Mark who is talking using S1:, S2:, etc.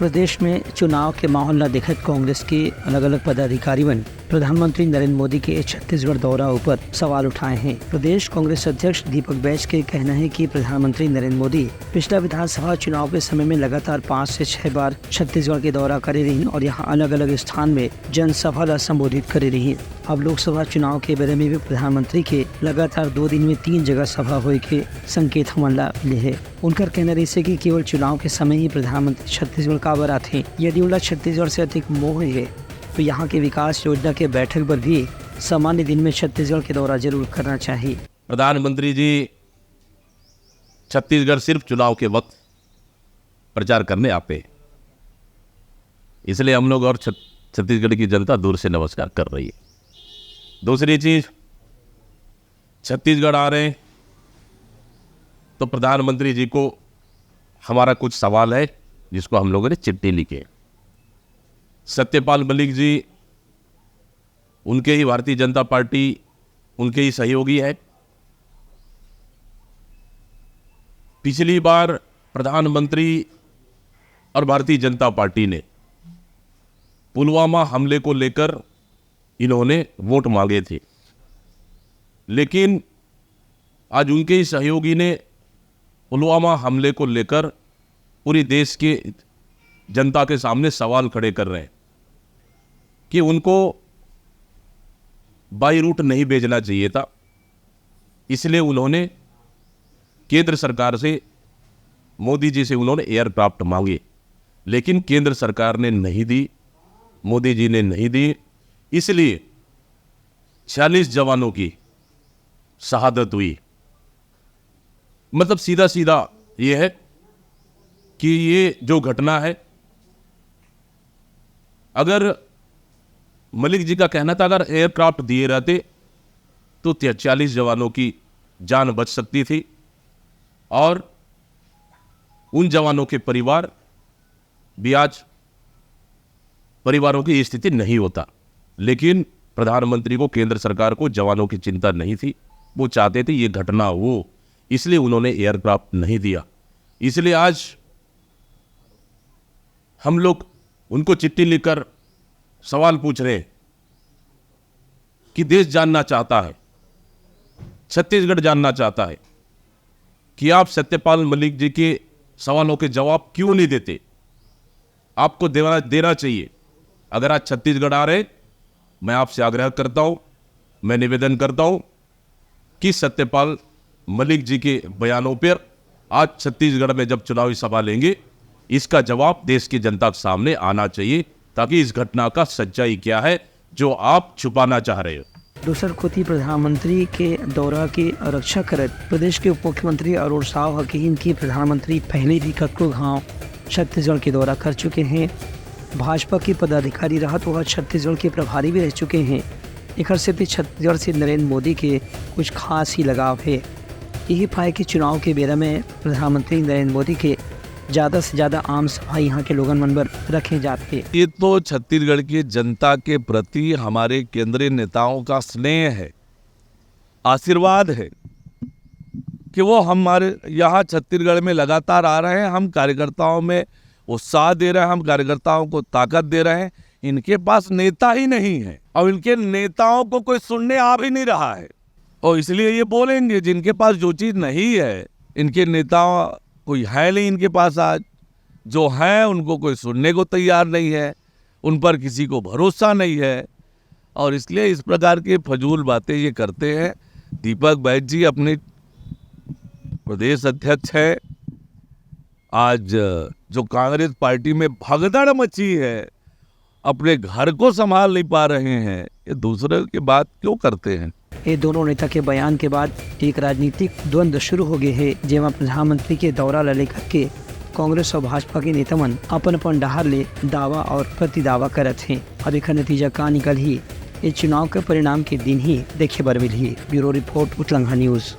S1: प्रदेश में चुनाव के माहौल न देखत कांग्रेस के अलग अलग पदाधिकारी प्रधानमंत्री नरेंद्र मोदी के छत्तीसगढ़ दौरा ऊपर सवाल उठाए हैं। प्रदेश कांग्रेस अध्यक्ष दीपक बैज के कहना है कि प्रधानमंत्री नरेंद्र मोदी पिछला विधानसभा चुनाव के समय में लगातार 5 से 6 बार छत्तीसगढ़ के दौरा करे रही और यहाँ अलग अलग स्थान में जनसभा संबोधित करे रही। अब लोकसभा चुनाव के बारे में भी प्रधानमंत्री के लगातार 2 दिन में 3 जगह सभा हुए के संकेत हमला मिले है। उनका कहना रही कि केवल चुनाव के समय ही प्रधानमंत्री छत्तीसगढ़ का आवर आते। यदि उनका छत्तीसगढ़ से अधिक मोह है तो यहाँ के विकास योजना के बैठक पर भी सामान्य दिन में छत्तीसगढ़ के दौरा जरूर करना चाहिए।
S2: प्रधानमंत्री जी छत्तीसगढ़ सिर्फ चुनाव के वक्त प्रचार करने आते हैं, इसलिए हम लोग और छत्तीसगढ़ की जनता दूर से नमस्कार कर रही है। दूसरी चीज, छत्तीसगढ़ आ रहे हैं तो प्रधानमंत्री जी को हमारा कुछ सवाल है जिसको हम लोगों ने चिट्ठी लिखी है। सत्यपाल मलिक जी उनके ही भारतीय जनता पार्टी उनके ही सहयोगी है। पिछली बार प्रधानमंत्री और भारतीय जनता पार्टी ने पुलवामा हमले को लेकर इन्होंने वोट मांगे थे, लेकिन आज उनके ही सहयोगी ने पुलवामा हमले को लेकर पूरी देश के जनता के सामने सवाल खड़े कर रहे हैं कि उनको बाई रूट नहीं भेजना चाहिए था। इसलिए उन्होंने केंद्र सरकार से, मोदी जी से उन्होंने एयरक्राफ्ट मांगे, लेकिन केंद्र सरकार ने नहीं दी, मोदी जी ने नहीं दी। इसलिए 46 जवानों की शहादत हुई। मतलब सीधा सीधा ये है कि ये जो घटना है, अगर मलिक जी का कहना था अगर एयरक्राफ्ट दिए रहते तो 46 जवानों की जान बच सकती थी और उन जवानों के परिवार भी आज परिवारों की स्थिति नहीं होता। लेकिन प्रधानमंत्री को, केंद्र सरकार को जवानों की चिंता नहीं थी। वो चाहते थे ये घटना हो, इसलिए उन्होंने एयरक्राफ्ट नहीं दिया। इसलिए आज हम लोग उनको चिट्ठी लिखकर सवाल पूछ रहे हैं कि देश जानना चाहता है, छत्तीसगढ़ जानना चाहता है कि आप सत्यपाल मलिक जी के सवालों के जवाब क्यों नहीं देते। आपको देना चाहिए। अगर आज छत्तीसगढ़ आ रहे, मैं आपसे आग्रह करता हूं, मैं निवेदन करता हूं कि सत्यपाल मलिक जी के बयानों पर आज छत्तीसगढ़ में जब चुनावी सभा लेंगे, इसका जवाब देश की जनता के सामने आना चाहिए, ताकि इस घटना का सच्चाई क्या है जो आप छुपाना चाह रहे हो।
S1: दूसर कोती प्रधानमंत्री के दौरा की रक्षा करत प्रदेश के उप मुख्यमंत्री अरुण साव हकीम की प्रधानमंत्री पहले भी कक्कू गांव छत्तीसगढ़ के दौरा कर चुके हैं। भाजपा के पदाधिकारी रहत वह छत्तीसगढ़ के प्रभारी भी रह चुके हैं। एक से भी छत्तीसगढ़ से नरेंद्र मोदी के कुछ खास ही लगाव है। यही पाए कि चुनाव के बेरा में प्रधानमंत्री नरेंद्र मोदी के ज़्यादा से ज़्यादा आम सभा यहाँ के लोगन मन पर रखे जाते।
S3: ये तो छत्तीसगढ़ की जनता के प्रति हमारे केंद्रीय नेताओं का स्नेह है, आशीर्वाद है कि वो हमारे यहाँ छत्तीसगढ़ में लगातार आ रहे हैं। हम कार्यकर्ताओं में उत्साह दे रहे हैं, हम कार्यकर्ताओं को ताकत दे रहे हैं। इनके पास नेता ही नहीं है और इनके नेताओं को कोई सुनने आ भी नहीं रहा है, और इसलिए ये बोलेंगे जिनके पास जो चीज़ नहीं है, इनके नेता कोई है नहीं इनके पास। आज जो है उनको कोई सुनने को तैयार नहीं है, उन पर किसी को भरोसा नहीं है, और इसलिए इस प्रकार की फजूल बातें ये करते हैं। दीपक बैज जी अपने प्रदेश अध्यक्ष है। आज जो कांग्रेस पार्टी में भगदड़ मची है, अपने घर को संभाल नहीं पा रहे हैं, ये दूसरे की बात क्यों करते हैं।
S1: ये दोनों नेता के बयान के बाद एक राजनीतिक द्वंद्व शुरू हो गए है, जेमा प्रधानमंत्री के दौरा ला लेकर के कांग्रेस और भाजपा के नेता मन अपन डहार ले दावा और प्रति दावा करत हैं। अब एक नतीजा का निकल ही ये चुनाव के परिणाम के दिन ही देखे बर मिली। ब्यूरो रिपोर्ट, उतलंघा न्यूज़।